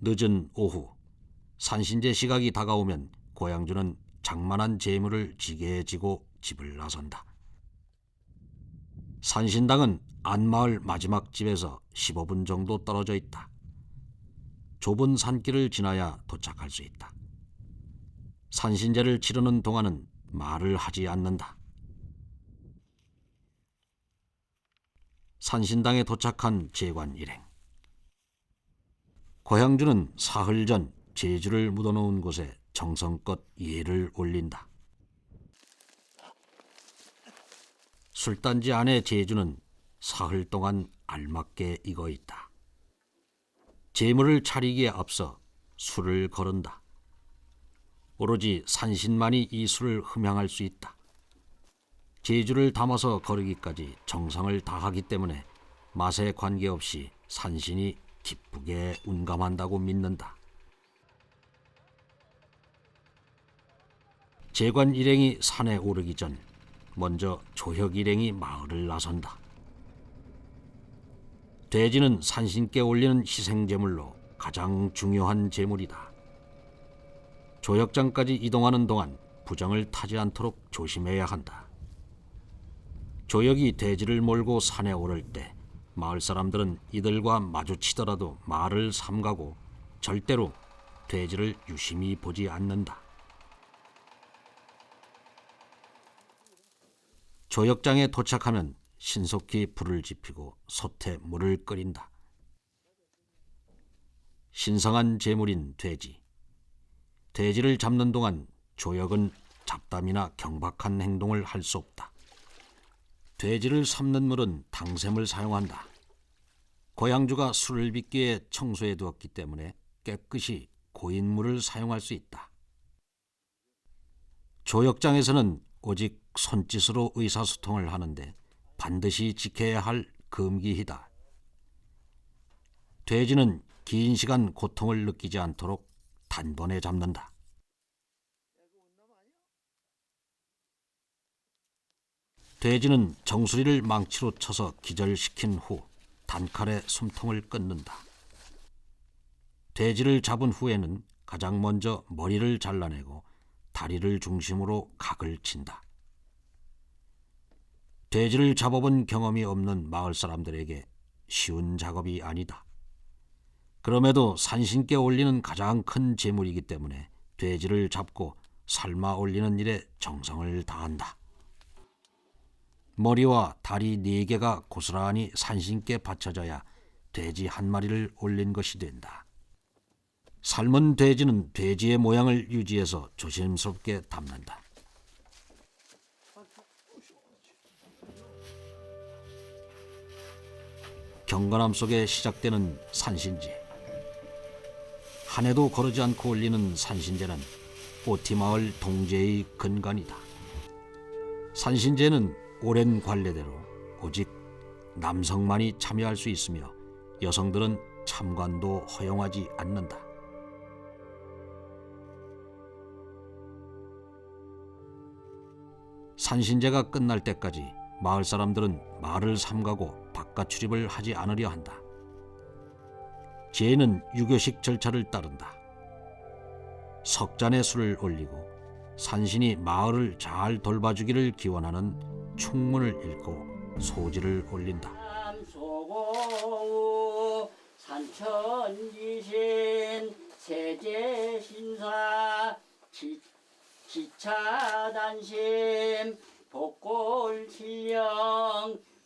늦은 오후 산신제 시각이 다가오면 고양주는 장만한 재물을 지게에 지고 집을 나선다. 산신당은 안마을 마지막 집에서 15분 정도 떨어져 있다. 좁은 산길을 지나야 도착할 수 있다. 산신제를 치르는 동안은 말을 하지 않는다. 산신당에 도착한 제관 일행. 고향주는 사흘 전 제주를 묻어놓은 곳에 정성껏 예를 올린다. 술단지 안에 제주는 사흘 동안 알맞게 익어 있다. 제물을 차리기에 앞서 술을 거른다. 오로지 산신만이 이 술을 흠양할 수 있다. 제주를 담아서 거르기까지 정성을 다하기 때문에 맛에 관계없이 산신이 기쁘게 운감한다고 믿는다. 제관 일행이 산에 오르기 전 먼저 조혁 일행이 마을을 나선다. 돼지는 산신께 올리는 희생제물로 가장 중요한 제물이다. 조혁장까지 이동하는 동안 부정을 타지 않도록 조심해야 한다. 조혁이 돼지를 몰고 산에 오를 때 마을 사람들은 이들과 마주치더라도 말을 삼가고 절대로 돼지를 유심히 보지 않는다. 조혁장에 도착하면 신속히 불을 지피고 솥에 물을 끓인다. 신성한 제물인 돼지. 돼지를 잡는 동안 조혁은 잡담이나 경박한 행동을 할 수 없다. 돼지를 삶는 물은 당샘을 사용한다. 고양주가 술을 빚기에 청소해 두었기 때문에 깨끗이 고인 물을 사용할 수 있다. 조혁장에서는 오직 손짓으로 의사소통을 하는데 반드시 지켜야 할 금기이다. 돼지는 긴 시간 고통을 느끼지 않도록 단번에 잡는다. 돼지는 정수리를 망치로 쳐서 기절시킨 후 단칼에 숨통을 끊는다. 돼지를 잡은 후에는 가장 먼저 머리를 잘라내고 다리를 중심으로 각을 친다. 돼지를 잡아본 경험이 없는 마을 사람들에게 쉬운 작업이 아니다. 그럼에도 산신께 올리는 가장 큰 제물이기 때문에 돼지를 잡고 삶아 올리는 일에 정성을 다한다. 머리와 다리 4개가 고스란히 산신께 받쳐져야 돼지 한 마리를 올린 것이 된다. 삶은 돼지는 돼지의 모양을 유지해서 조심스럽게 담는다. 경건함 속에 시작되는 산신제. 한 해도 거르지 않고 올리는 산신제는 오티마을 동제의 근간이다. 산신제는 오랜 관례대로 오직 남성만이 참여할 수 있으며 여성들은 참관도 허용하지 않는다. 산신제가 끝날 때까지 마을 사람들은 말을 삼가고 바깥 출입을 하지 않으려 한다. 제는 유교식 절차를 따른다. 석잔에 술을 올리고 산신이 마을을 잘 돌봐주기를 기원하는 충문을 읽고 소지를 올린다. 산천지신 세제신사 기차단심 복골칠령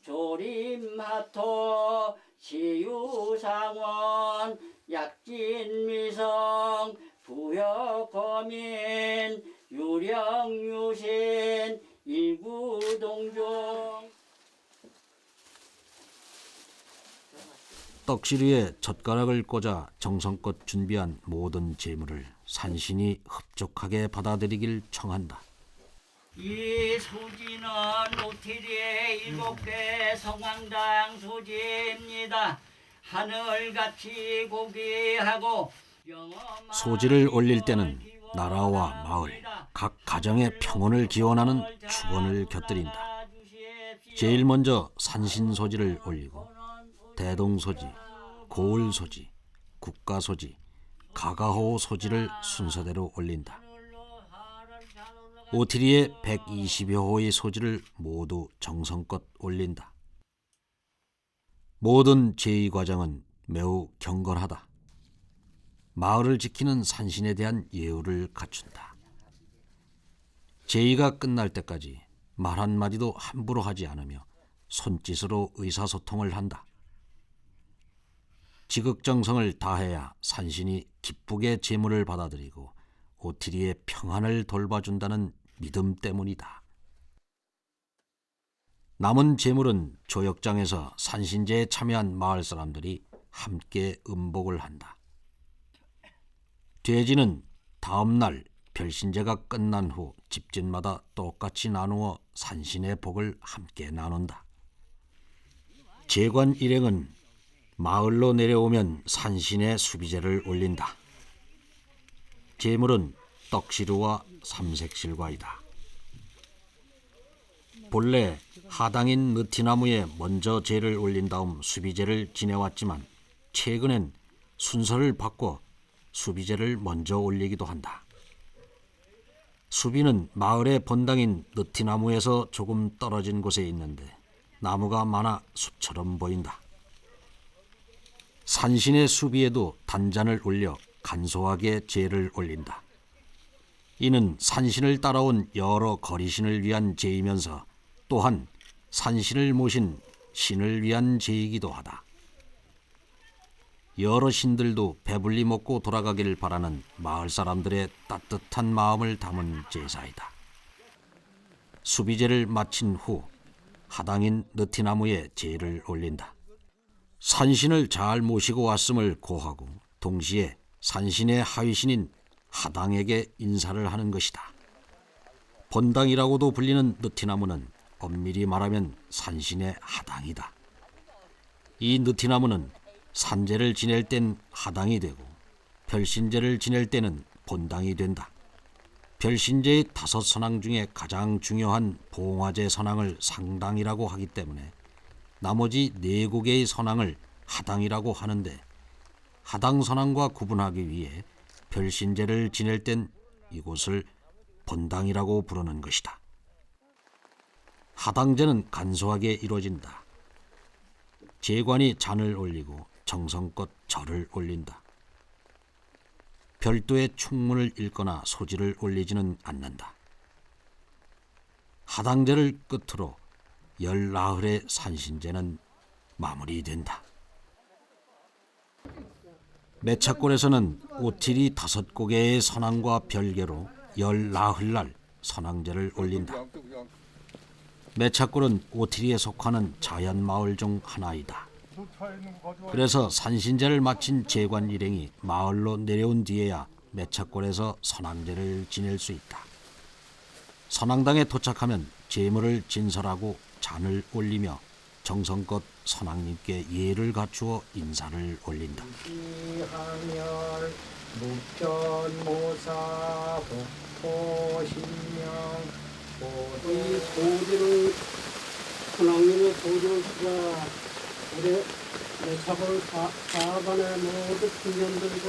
조림하토 시유상원 약진미성 부혁거민 유령유신 일구동종. 떡시루에 젓가락을 꽂아 정성껏 준비한 모든 제물을 산신이 흡족하게 받아들이길 청한다. 이 수지는 노티리의 7개 성황당 수지입니다. 하늘같이 고귀하고 소지를 올릴 때는 나라와 마을, 각 가정의 평온을 기원하는 축원을 곁들인다. 제일 먼저 산신소지를 올리고 대동소지, 고을소지, 국가소지, 가가호 소지를 순서대로 올린다. 오티리의 120여 호의 소지를 모두 정성껏 올린다. 모든 제의 과정은 매우 경건하다. 마을을 지키는 산신에 대한 예우를 갖춘다. 제의가 끝날 때까지 말 한마디도 함부로 하지 않으며 손짓으로 의사소통을 한다. 지극정성을 다해야 산신이 기쁘게 제물을 받아들이고 오티리의 평안을 돌봐준다는 믿음 때문이다. 남은 제물은 조역장에서 산신제에 참여한 마을 사람들이 함께 음복을 한다. 돼지는 다음 날 별신제가 끝난 후 집집마다 똑같이 나누어 산신의 복을 함께 나눈다. 제관 일행은 마을로 내려오면 산신의 수비제를 올린다. 제물은 떡시루와 삼색실과이다. 본래 하당인 느티나무에 먼저 제를 올린 다음 수비제를 지내왔지만 최근엔 순서를 바꿔 수비제를 먼저 올리기도 한다. 수비는 마을의 본당인 느티나무에서 조금 떨어진 곳에 있는데 나무가 많아 숲처럼 보인다. 산신의 수비에도 단잔을 올려 간소하게 제를 올린다. 이는 산신을 따라온 여러 거리신을 위한 제이면서 또한 산신을 모신 신을 위한 제이기도 하다. 여러 신들도 배불리 먹고 돌아가기를 바라는 마을 사람들의 따뜻한 마음을 담은 제사이다. 수비제를 마친 후 하당인 느티나무에 제를 올린다. 산신을 잘 모시고 왔음을 고하고 동시에 산신의 하위신인 하당에게 인사를 하는 것이다. 본당이라고도 불리는 느티나무는 엄밀히 말하면 산신의 하당이다. 이 느티나무는 산제를 지낼 땐 하당이 되고 별신제를 지낼 때는 본당이 된다. 별신제의 5선왕 중에 가장 중요한 봉화제 선왕을 상당이라고 하기 때문에 나머지 4곡의 선왕을 하당이라고 하는데 하당 선왕과 구분하기 위해 별신제를 지낼 땐 이곳을 본당이라고 부르는 것이다. 하당제는 간소하게 이루어진다. 제관이 잔을 올리고 정성껏 절을 올린다. 별도의 충문을 읽거나 소지를 올리지는 않는다. 하당제를 끝으로 14흘의 산신제는 마무리된다. 매차골에서는 오티리 5고개의 선왕과 별개로 14흘날 선왕제를 올린다. 매차골은 오티리에 속하는 자연마을 중 하나이다. 그래서 산신제를 마친 제관 일행이 마을로 내려온 뒤에야 매차골에서 선왕제를 지낼 수 있다. 선왕당에 도착하면 제물을 진설하고 잔을 올리며 정성껏 선왕님께 예를 갖추어 인사를 올린다. 이하멸 묵전모사 복포신명 이 도지를 선왕님의 도지를 주가 우리 매차골 사반의 모두 청년들과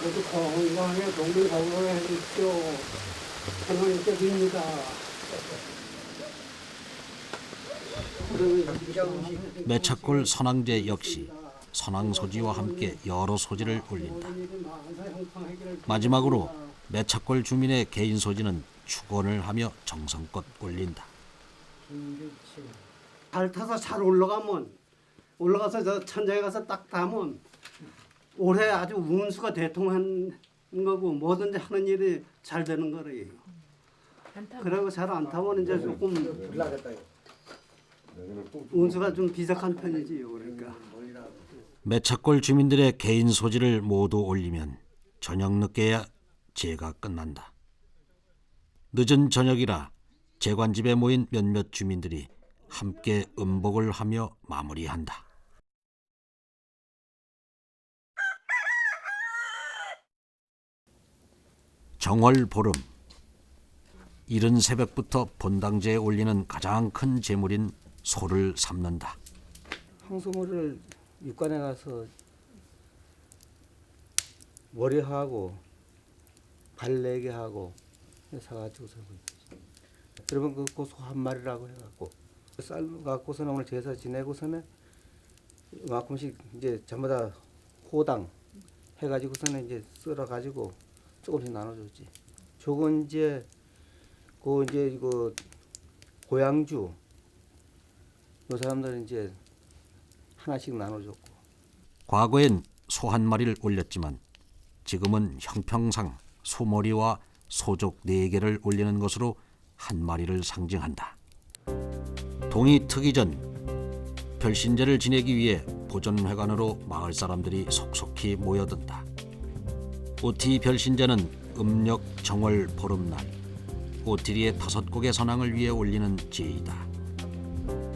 모두 건강하게 동물건강하게 해주십시오. 선왕님께 빕니다. 매차골 선왕제 역시 선왕소지와 함께 여러 소지를 올린다. 마지막으로 매차골 주민의 개인 소지는 축원을 하며 정성껏 올린다. 잘 타서 잘 올라가서 저 천장에 가서 딱 닿으면 올해 아주 운수가 대통한 거고 뭐든지 하는 일이 잘 되는 거래요. 그리고 잘 안 타면 이제 조금 운수가 좀 비석한 편이지요. 그러니까 매차골 주민들의 개인 소지를 모두 올리면 저녁 늦게야 제가 끝난다. 늦은 저녁이라 제관집에 모인 몇몇 주민들이 함께 음복을 하며 마무리한다. 정월 보름, 이른 새벽부터 본당제에 올리는 가장 큰 제물인 소를 삶는다. 황소물을 육관에 가서 머리하고 발 4개 하고 사가지고서 그러면 그 소 한 마리라고 해갖고 쌀 갖고서는 오늘 제사 지내고서는 이만큼씩 이제 전부 다 호당 해가지고서는 이제 썰어가지고 조금씩 나눠줬지. 저건 이제 이거 고양주 이 사람들은 이제 하나씩 나눠줬고. 과거엔 소 한 마리를 올렸지만 지금은 형평상 소머리와 소족 4개를 올리는 것으로 한 마리를 상징한다. 동이 트기 전 별신제를 지내기 위해 보존회관으로 마을 사람들이 속속히 모여든다. 오티 별신제는 음력 정월 보름날 오티리의 5곡의 선왕을 위해 올리는 제이다.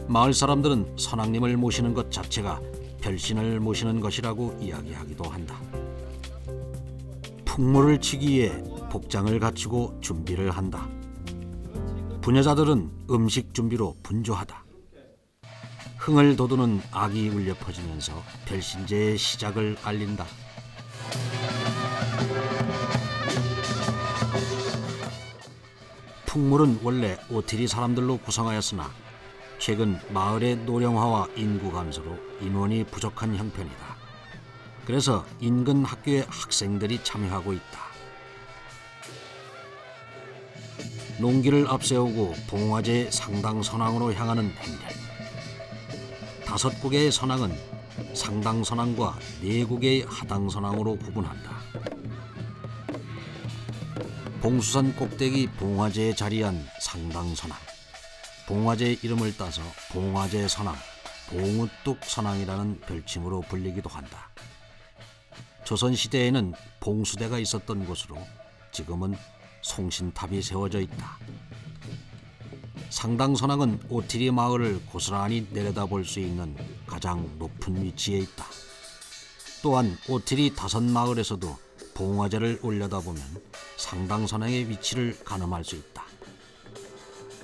마을 사람들은 선왕님을 모시는 것 자체가 별신을 모시는 것이라고 이야기하기도 한다. 풍물을 치기 위해 복장을 갖추고 준비를 한다. 부녀자들은 음식 준비로 분주하다. 흥을 돋우는 악이 울려 퍼지면서 별신제의 시작을 알린다. 풍물은 원래 오티리 사람들로 구성하였으나 최근 마을의 노령화와 인구 감소로 인원이 부족한 형편이다. 그래서 인근 학교의 학생들이 참여하고 있다. 농기를 앞세우고 봉화제 상당선왕으로 향하는 행렬. 5곡의 선왕은 상당선왕과 4곡의 하당선왕으로 구분한다. 봉수산 꼭대기 봉화제에 자리한 상당선왕. 봉화제의 이름을 따서 봉화제 선왕, 봉우뚝 선왕이라는 별칭으로 불리기도 한다. 조선시대에는 봉수대가 있었던 곳으로 지금은 송신탑이 세워져 있다. 상당선왕은 오티리 마을을 고스란히 내려다볼 수 있는 가장 높은 위치에 있다. 또한 오티리 5마을에서도 봉화제를 올려다보면 상당선왕의 위치를 가늠할 수 있다.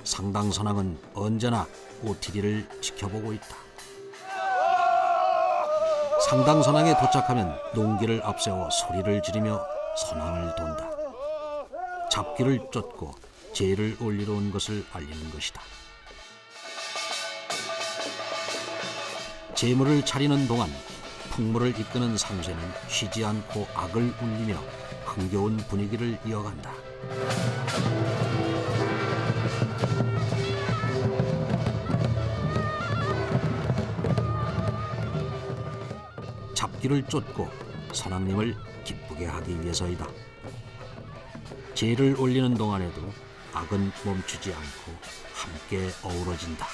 상당선왕은 언제나 오티리를 지켜보고 있다. 상당선왕에 도착하면 농기를 앞세워 소리를 지르며 선왕을 돈다. 잡기를 쫓고 제를 올리러 온 것을 알리는 것이다. 제물을 차리는 동안 풍물을 이끄는 상쇠는 쉬지 않고 악을 울리며 흥겨운 분위기를 이어간다. 잡기를 쫓고 선왕님을 기쁘게 하기 위해서이다. 제를 올리는 동안에도 악은 멈추지 않고 함께 어우러진다.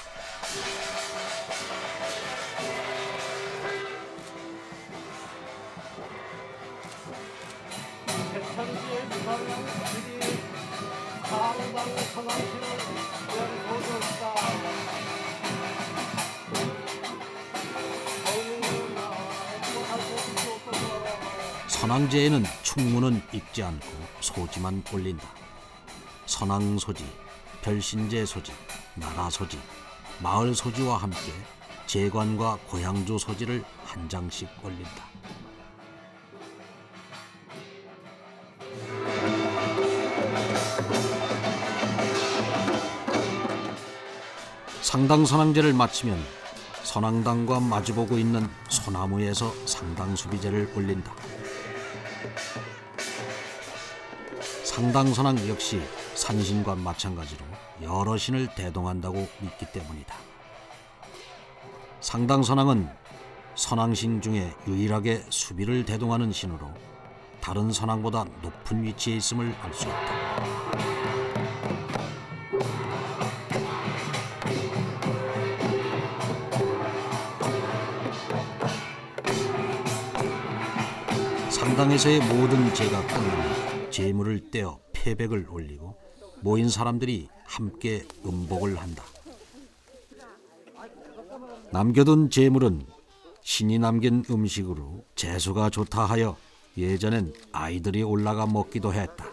백천지의 유방들이 상당 선왕신을 연고졌다. 선왕제에는 충무는 입지 않고 소지만 올린다. 선왕소지, 별신제 소지, 나라소지, 마을 소지와 함께 제관과 고향주 소지를 한 장씩 올린다. 상당선왕제를 마치면 선왕당과 마주보고 있는 소나무에서 상당수비제를 올린다. 상당선왕 역시 산신과 마찬가지로 여러 신을 대동한다고 믿기 때문이다. 상당선왕은 선왕신 중에 유일하게 수비를 대동하는 신으로 다른 선왕보다 높은 위치에 있음을 알 수 있다. 상당에서의 모든 제가 끝나면 제물을 떼어 폐백을 올리고 모인 사람들이 함께 음복을 한다. 남겨둔 제물은 신이 남긴 음식으로 재수가 좋다 하여 예전엔 아이들이 올라가 먹기도 했다.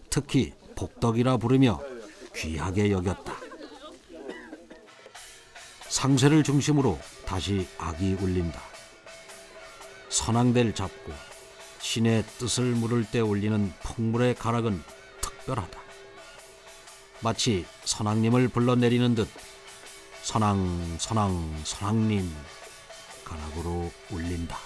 특히 복덕이라 부르며 귀하게 여겼다. 상쇠를 중심으로 다시 악이 울린다. 선왕대를 잡고 신의 뜻을 물을 때 올리는 폭물의 가락은 특별하다. 마치 선왕님을 불러내리는 듯 선왕 선왕 선왕님 가락으로 울린다.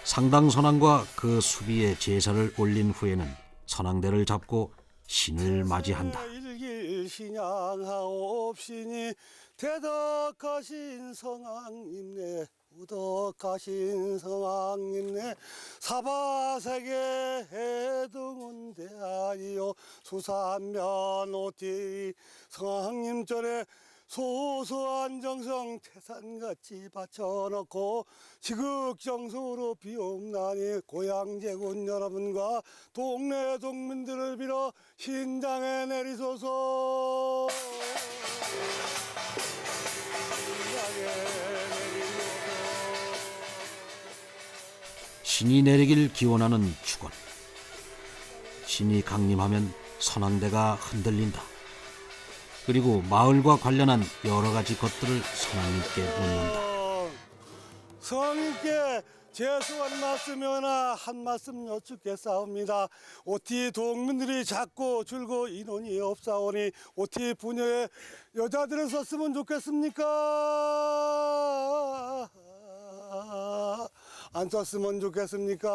상당 선왕과 그 수비에 제사를 올린 후에는 선왕대를 잡고 신을 맞이한다. 일길 신양하옵시니 대덕하신 성왕님네 우덕하신 성왕님네 사바세계 해등운대하리요 수산면 오티 성왕님 전에 소소한 정성 태산같이 바쳐놓고 지극정성으로 비옵나니 고향제군 여러분과 동네 동민들을 빌어 신장에 내리소서. 신이 내리길 기원하는 축원. 신이 강림하면 선왕대가 흔들린다. 그리고 마을과 관련한 여러 가지 것들을 선왕님께 묻는다. 성님께 죄송한 말씀이나 한 말씀 여쭙겠사옵니다. 어찌 동민들이 작고 줄고 인원이 없사오니 어찌 부녀에 여자들을 썼으면 좋겠습니까? 안 썼으면 좋겠습니까?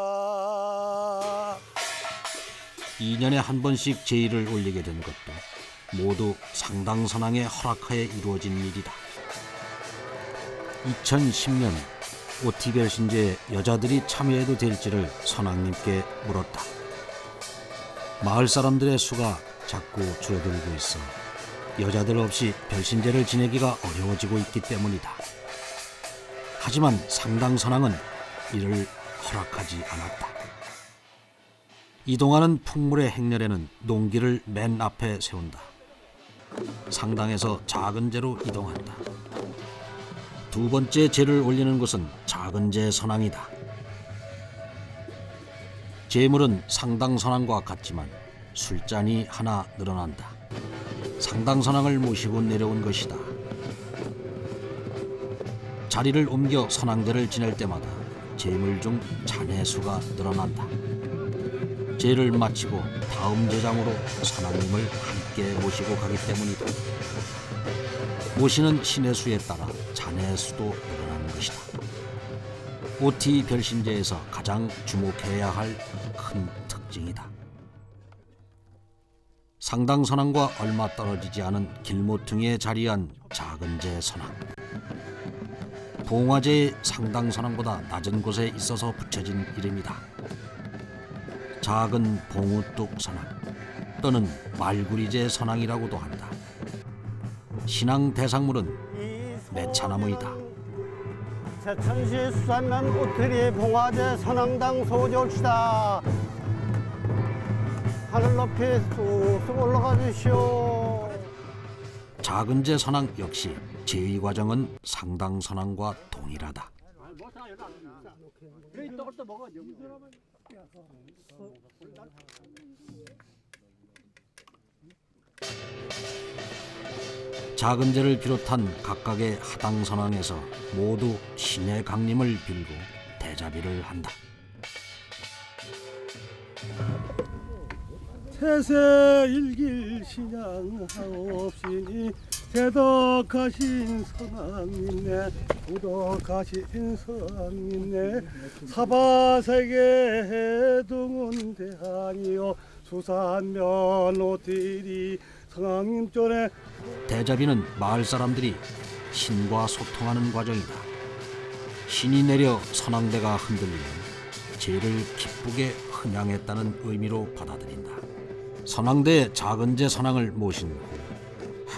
2년에 한 번씩 제의를 올리게 된 것도 모두 상당선왕의 허락하에 이루어진 일이다. 2010년 오티별 신제에 여자들이 참여해도 될지를 선왕님께 물었다. 마을 사람들의 수가 자꾸 줄어들고 있어 여자들 없이 별신제를 지내기가 어려워지고 있기 때문이다. 하지만 상당선왕은 이를 허락하지 않았다. 이동하는 풍물의 행렬에는 농기를 맨 앞에 세운다. 상당에서 작은 제로 이동한다. 두 번째 제를 올리는 곳은 작은 제 선왕이다. 제물은 상당 선왕과 같지만 술잔이 하나 늘어난다. 상당 선왕을 모시고 내려온 것이다. 자리를 옮겨 선왕대를 지낼 때마다 제물 중 잔의 수가 늘어난다. 제를 마치고 다음 제장으로 선왕님을 함께 모시고 가기 때문이다. 모시는 신의 수에 따라 잔의 수도 늘어나는 것이다. 오티 별신제에서 가장 주목해야 할 큰 특징이다. 상당 선왕과 얼마 떨어지지 않은 길모퉁이에 자리한 작은 제 선왕. 봉화제의 상당 선왕보다 낮은 곳에 있어서 붙여진 이름이다. 작은 봉우뚝 선왕 또는 말구리제 선왕이라고도 한다. 신앙 대상물은 매차나무이다. 제천시 수산면 오트리 봉화제 선왕당 소지올시다. 하늘 높이 쑥쑥 올라가 주시오. 작은 제 선왕 역시 제의 과정은 상당 선왕과 동일하다. 작은 제를 비롯한 각각의 하당 선왕에서 모두 신의 강림을 빌고 대자비를 한다. 태세 일길 신양하옵시니 대덕하신 선왕님네 우덕하신 선왕님네 사바세계 해등은 대하니요 수산면 오티리 선왕님 전에 대자비는 마을 사람들이 신과 소통하는 과정이다. 신이 내려 선왕대가 흔들리면 제를 기쁘게 헌양했다는 의미로 받아들인다. 선왕대의 작은 제 선왕을 모신 후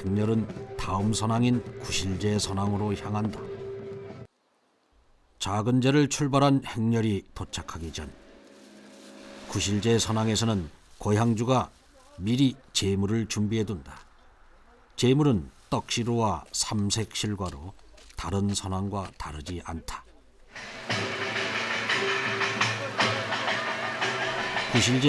행렬은 다음 선왕인 구실제 선왕으로 향한다. 작은 제를 출발한 행렬이 도착하기 전 구실제 선왕에서는 고향주가 미리 제물을 준비해둔다. 제물은 떡시루와 삼색실과로 다른 선왕과 다르지 않다. 구실제